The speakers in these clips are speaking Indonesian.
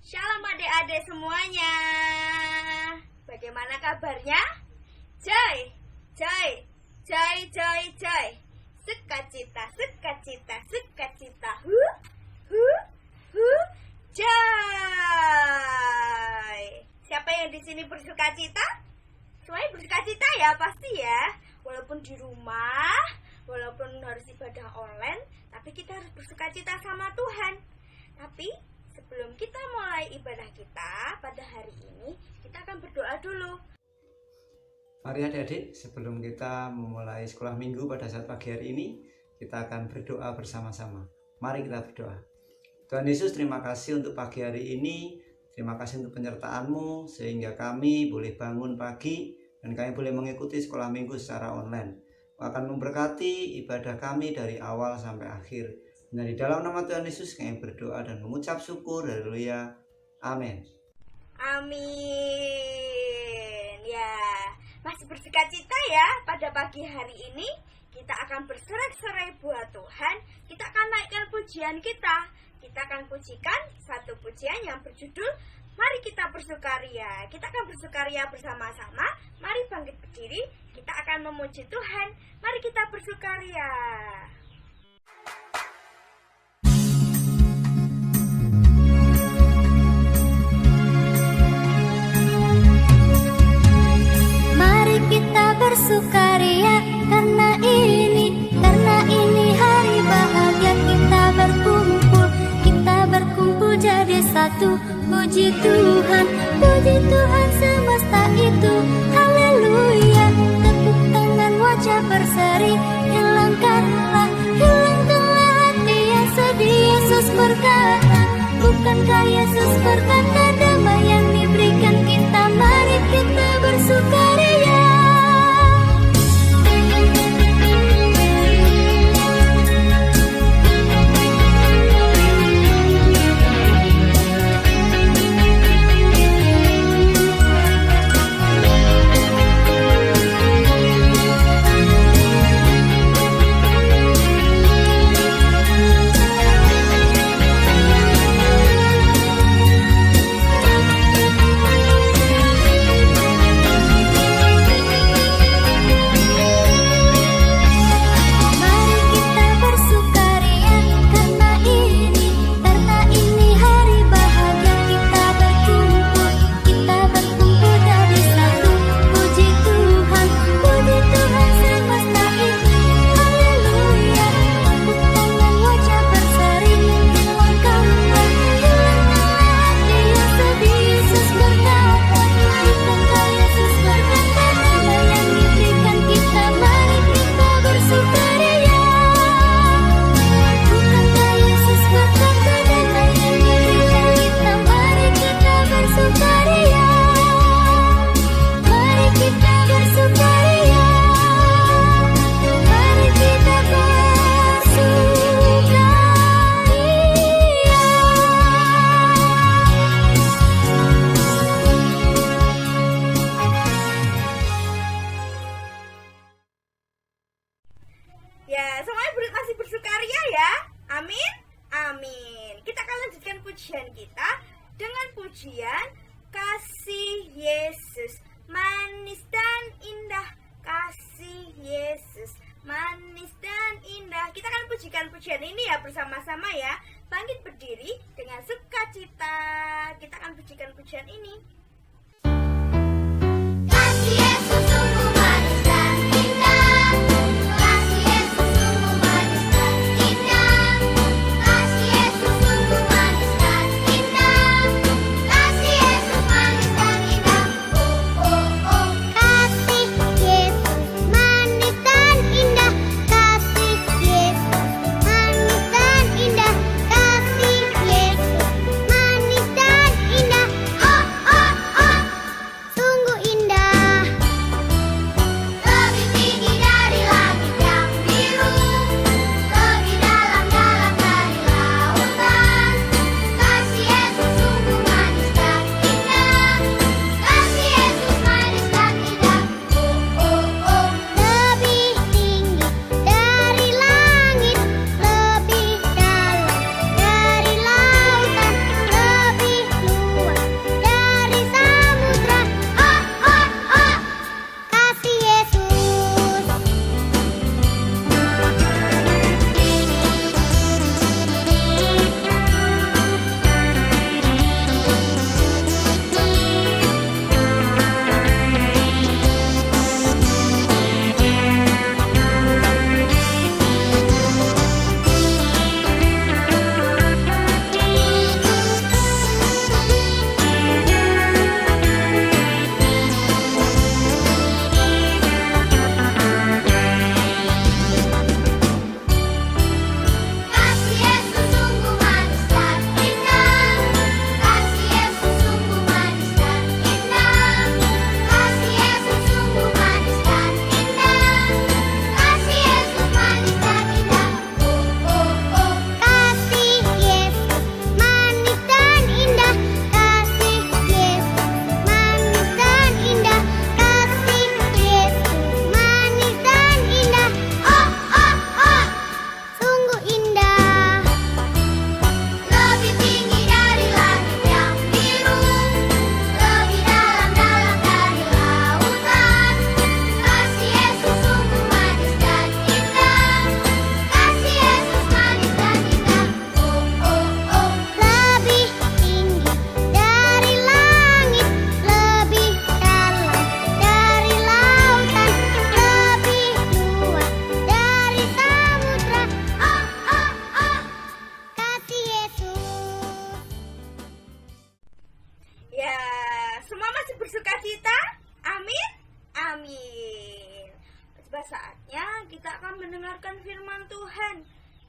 Shalom adik-adik semuanya. Bagaimana kabarnya? Joy, joy, joy, joy, joy. Sukacita, sukacita, sukacita. Joy. Siapa yang di sini bersukacita? Semuanya bersukacita ya, pasti ya. Walaupun di rumah, walaupun harus ibadah online, tapi kita harus bersukacita sama Tuhan. Tapi sebelum kita mulai ibadah kita pada hari ini, kita akan berdoa dulu. Mari adik-adik, sebelum kita memulai sekolah minggu pada saat pagi hari ini, kita akan berdoa bersama-sama. Mari kita berdoa. Tuhan Yesus, terima kasih untuk pagi hari ini. Terima kasih untuk penyertaan-Mu, sehingga kami boleh bangun pagi dan kami boleh mengikuti sekolah minggu secara online. Akan memberkati ibadah kami dari awal sampai akhir. Nah, di dalam nama Tuhan Yesus kami berdoa dan mengucap syukur. Haleluya. Amin. Amin. Ya, masih bersukacita ya pada pagi hari ini. Kita akan bersorak-sorai buat Tuhan. Kita akan naikkan pujian kita. Kita akan pujikan satu pujian yang berjudul Mari Kita Bersukaria. Kita akan bersukaria bersama-sama. Mari bangkit berdiri. Kita akan memuji Tuhan. Mari kita bersukaria. Kita bersukaria karena ini hari bahagia. Kita berkumpul jadi satu. Puji Tuhan semesta itu. Haleluya. Tepuk tangan, wajah berseri. Hilangkanlah hati yang sedih. Yesus berkata, bukankah Yesus berkata, damai yang diberikan kita. Mari kita bersukaria. Ya, semuanya masih bersukaria ya. Amin. Amin. Kita akan lanjutkan pujian kita dengan pujian Kasih Yesus manis dan indah. Kasih Yesus manis dan indah. Kita akan pujikan pujian ini ya bersama-sama ya. Bangkit berdiri dengan sukacita. Kita akan pujikan pujian ini. Kasih Yesus sungguh manis dan indah. Kasih Yesus sungguh manis dan indah. Kasih Yesus sungguh manis dan indah. Kasih Yesus manis dan indah. Oh oh oh. Kasih Yesus manis dan indah. Kasih Yesus manis dan indah. Kasih Yesus manis dan indah. Oh oh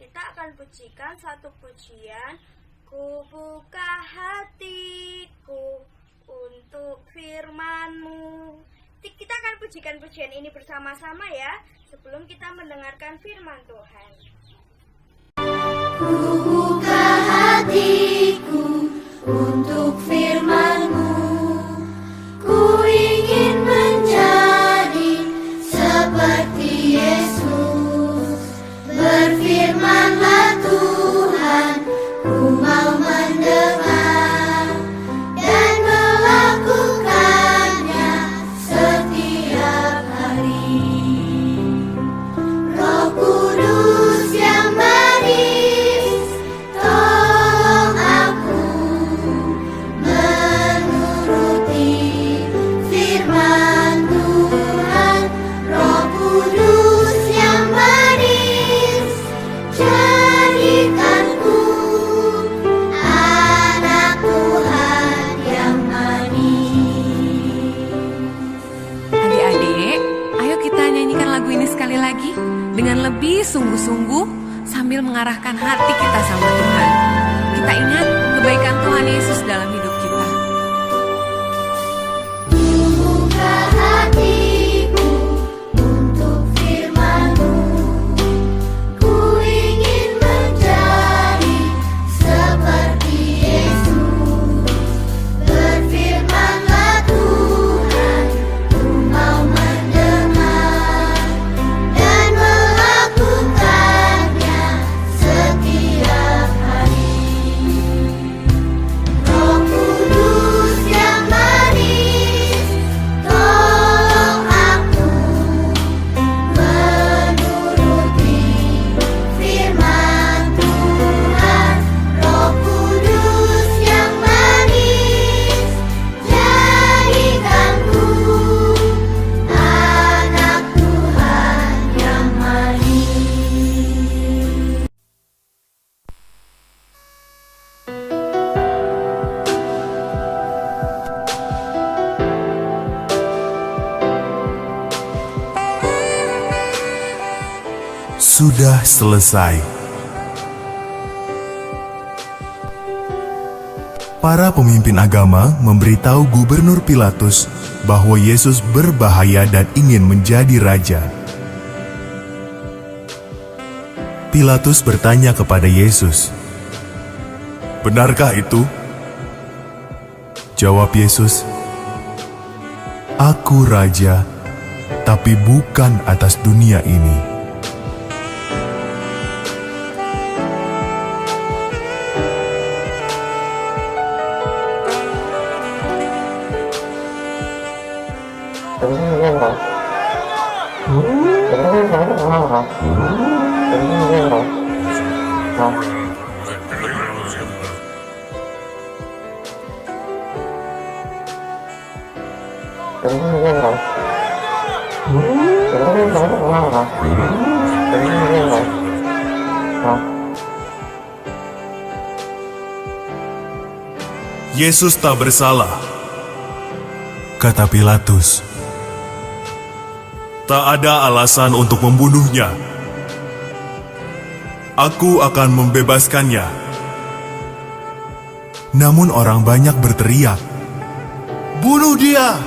Kita akan pujikan satu pujian. Ku buka hatiku untuk firman-Mu. Kita akan pujikan pujian ini bersama-sama ya, sebelum kita mendengarkan firman Tuhan. Ku buka hatiku untuk firman-Mu. Ku ingin menjadi seperti Yesus. Berfirmanlah Tuhan, ku mau mendengar dan melakukannya setiap hari. Roh Kudus yang manis, tolong aku menuruti firman Tuhan. Roh Kudus yang manis, jadikanku anak Tuhan yang manis. Adik-adik, ayo kita nyanyikan lagu ini sekali lagi dengan lebih sungguh-sungguh sambil mengarahkan hati kita sama Tuhan. Kita ingat kebaikan Tuhan Yesus dalam hidup kita. Buka hatiku untuk firman-Mu. Ku ingin menjadi seperti Yesus. Berfirmanlah Tuhan, ku mau mendengar dan melakukannya setiap hari. Roh Kudus yang manis, tolong aku menuruti firman Tuhan. Roh Kudus yang manis, jadikanku anak Tuhan yang manis. Sudah selesai. Para pemimpin agama memberitahu Gubernur Pilatus bahwa Yesus berbahaya dan ingin menjadi raja. Pilatus bertanya kepada Yesus, "Benarkah itu?" Jawab Yesus, "Aku raja, tapi bukan atas dunia ini." Yesus tak bersalah, kata Pilatus. Tak ada alasan untuk membunuhnya. Aku akan membebaskannya. Namun orang banyak berteriak, "Bunuh dia!"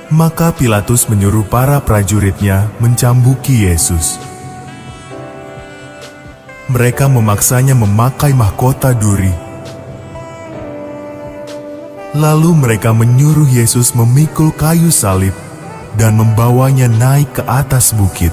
Maka Pilatus menyuruh para prajuritnya mencambuki Yesus. Mereka memaksanya memakai mahkota duri. Lalu mereka menyuruh Yesus memikul kayu salib dan membawanya naik ke atas bukit.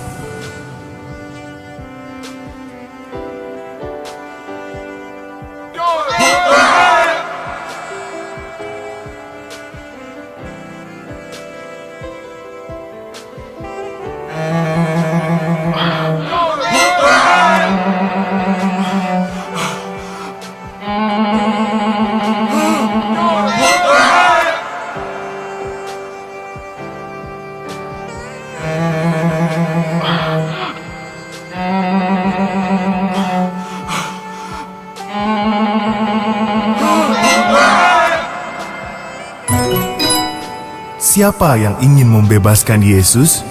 siapa yang ingin membebaskan Yesus?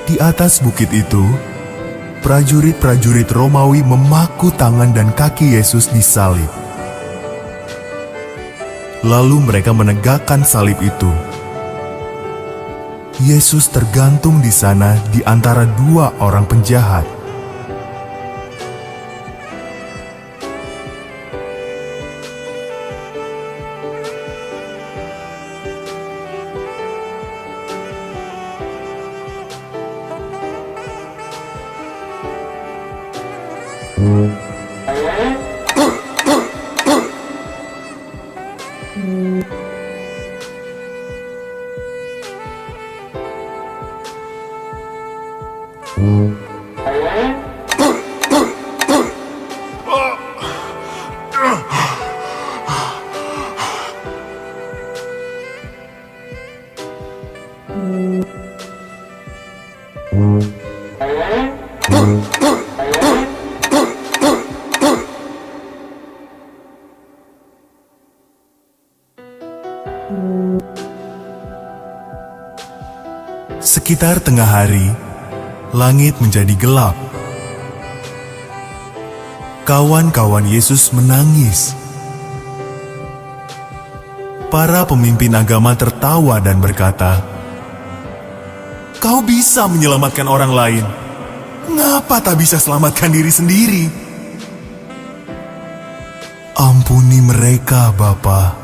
Di atas bukit itu, prajurit-prajurit Romawi memaku tangan dan kaki Yesus disalib. Lalu mereka menegakkan salib itu. Yesus tergantung di sana di antara dua orang penjahat. Sekitar tengah hari, langit menjadi gelap. Kawan-kawan Yesus menangis. Para pemimpin agama tertawa dan berkata, "Kau bisa menyelamatkan orang lain. Ngapa tak bisa selamatkan diri sendiri?" "Ampuni mereka, Bapa,"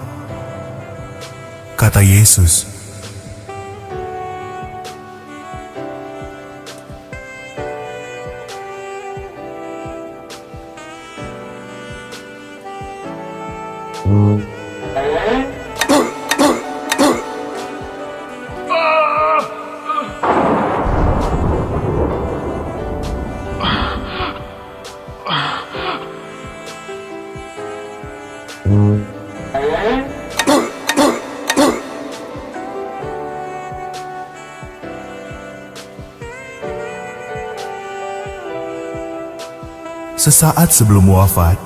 kata Yesus. Sesaat sebelum wafat,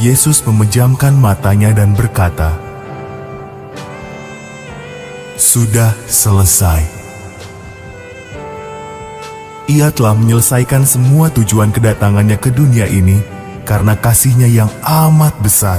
Yesus memejamkan matanya dan berkata, "Sudah selesai." Ia telah menyelesaikan semua tujuan kedatangannya ke dunia ini karena kasih-Nya yang amat besar.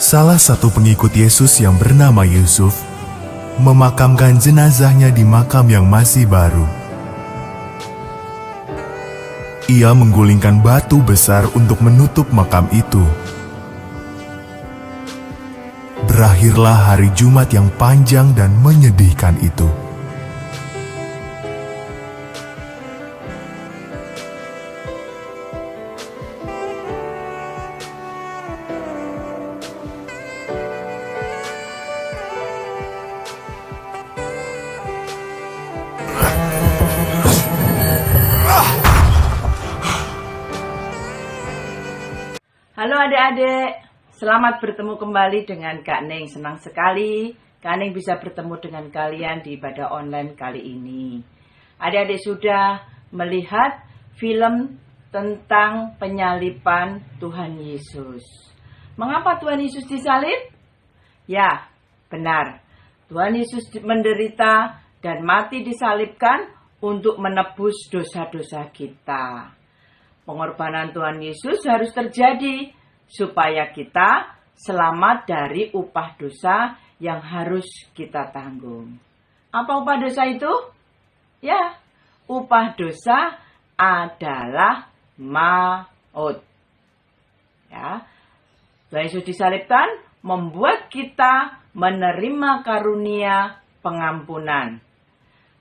Salah satu pengikut Yesus yang bernama Yusuf memakamkan jenazahnya di makam yang masih baru. Ia menggulingkan batu besar untuk menutup makam itu. Berakhirlah hari Jumat yang panjang dan menyedihkan itu. Halo adik-adik, selamat bertemu kembali dengan Kak Neng. Senang sekali Kak Neng bisa bertemu dengan kalian di ibadah online kali ini. Adik-adik sudah melihat film tentang penyaliban Tuhan Yesus. Mengapa Tuhan Yesus disalib? Ya, benar. Tuhan Yesus menderita dan mati disalibkan untuk menebus dosa-dosa kita. Pengorbanan Tuhan Yesus harus terjadi supaya kita selamat dari upah dosa yang harus kita tanggung. Apa upah dosa itu? Ya, upah dosa adalah maut. Ya, Tuhan Yesus disalibkan membuat kita menerima karunia pengampunan.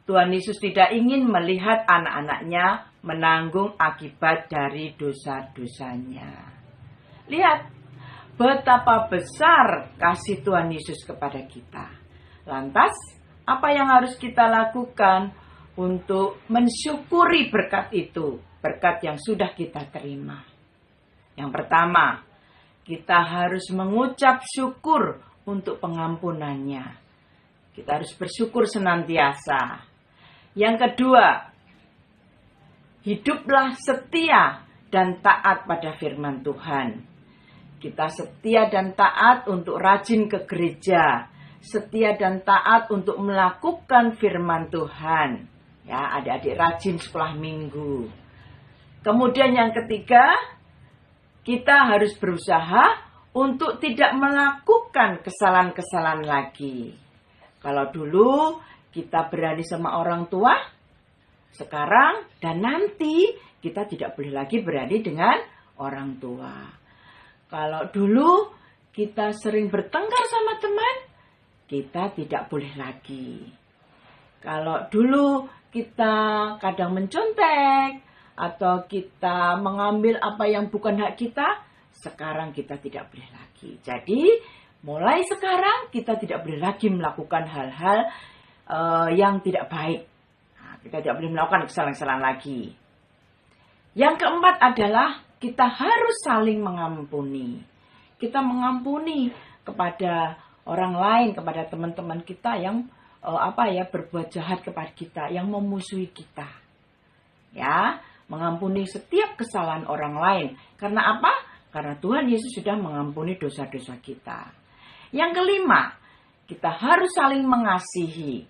Tuhan Yesus tidak ingin melihat anak-anaknya menanggung akibat dari dosa-dosanya. Lihat betapa besar kasih Tuhan Yesus kepada kita. Lantas, apa yang harus kita lakukan untuk mensyukuri berkat itu, berkat yang sudah kita terima? Yang pertama, kita harus mengucap syukur untuk pengampunannya. Kita harus bersyukur senantiasa. Yang kedua, hiduplah setia dan taat pada firman Tuhan. Kita setia dan taat untuk rajin ke gereja, setia dan taat untuk melakukan firman Tuhan. Ya, adik-adik rajin sekolah minggu. Kemudian yang ketiga, kita harus berusaha untuk tidak melakukan kesalahan-kesalahan lagi. Kalau dulu kita berani sama orang tua, sekarang dan nanti kita tidak boleh lagi berani dengan orang tua. Kalau dulu kita sering bertengkar sama teman, kita tidak boleh lagi. Kalau dulu kita kadang mencontek atau kita mengambil apa yang bukan hak kita, sekarang kita tidak boleh lagi. Jadi mulai sekarang kita tidak boleh lagi melakukan hal-hal yang tidak baik. Nah, kita tidak boleh melakukan kesalahan-kesalahan lagi. Yang keempat adalah kita harus saling mengampuni. Kita mengampuni kepada orang lain, kepada teman-teman kita yang berbuat jahat kepada kita, yang memusuhi kita. Ya, mengampuni setiap kesalahan orang lain. Karena apa? Karena Tuhan Yesus sudah mengampuni dosa-dosa kita. Yang kelima, kita harus saling mengasihi.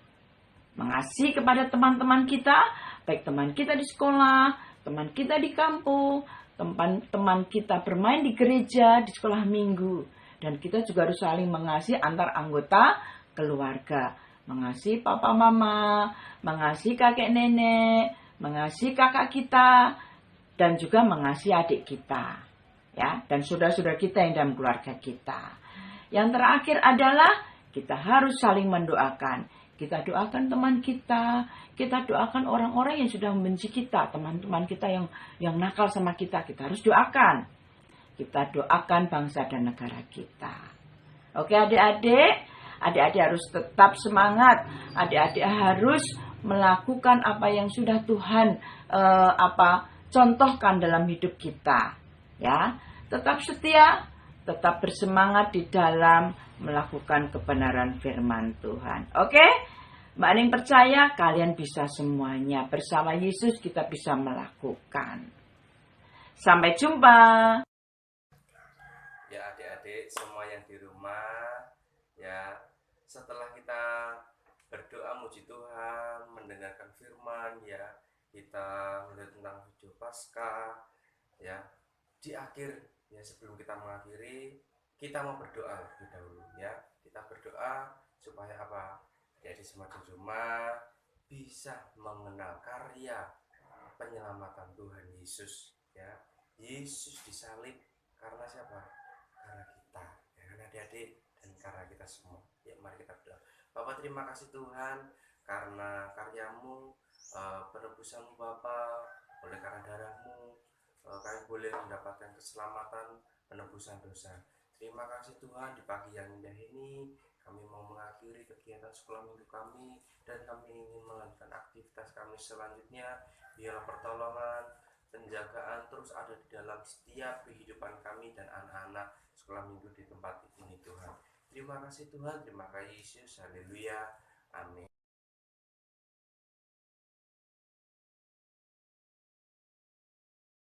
Mengasihi kepada teman-teman kita, baik teman kita di sekolah, teman kita di kampung, teman kita bermain di gereja, di sekolah minggu. Dan kita juga harus saling mengasihi antar anggota keluarga. Mengasihi papa mama, mengasihi kakek nenek, mengasihi kakak kita, dan juga mengasihi adik kita. Ya, dan saudara-saudara kita yang dalam keluarga kita. Yang terakhir adalah kita harus saling mendoakan. Kita doakan teman kita doakan orang-orang yang sudah membenci kita, teman-teman kita yang nakal sama kita harus doakan. Kita doakan bangsa dan negara kita. Oke adik-adik harus tetap semangat. Adik-adik harus melakukan apa yang sudah Tuhan contohkan dalam hidup kita. Ya, tetap setia, tetap bersemangat di dalam melakukan kebenaran firman Tuhan. Oke? Mbak Aning percaya kalian bisa semuanya. Bersama Yesus kita bisa melakukan. Sampai jumpa. Ya adik-adik semua yang di rumah, ya setelah kita berdoa muji Tuhan, mendengarkan firman, ya kita melihat tentang video Paskah, ya di akhir, ya sebelum kita mengakhiri, kita mau berdoa lebih dahulu, ya kita berdoa supaya apa? Jadi semua di rumah bisa mengenal karya penyelamatan Tuhan Yesus, ya Yesus disalib karena siapa? Karena kita, ya kan adik-adik, dan karena kita semua. Ya mari kita berdoa. Bapak terima kasih Tuhan karena karyamu, penebusanmu Bapak, oleh karena darahmu kami boleh mendapatkan keselamatan, penebusan dosa. Terima kasih Tuhan, di pagi yang indah ini kami mau mengakhiri kegiatan sekolah minggu kami dan kami ingin melanjutkan aktivitas kami selanjutnya. Biarlah pertolongan, penjagaan terus ada di dalam setiap kehidupan kami dan anak-anak sekolah minggu di tempat ini Tuhan. Terima kasih Tuhan, terima kasih Yesus, haleluya.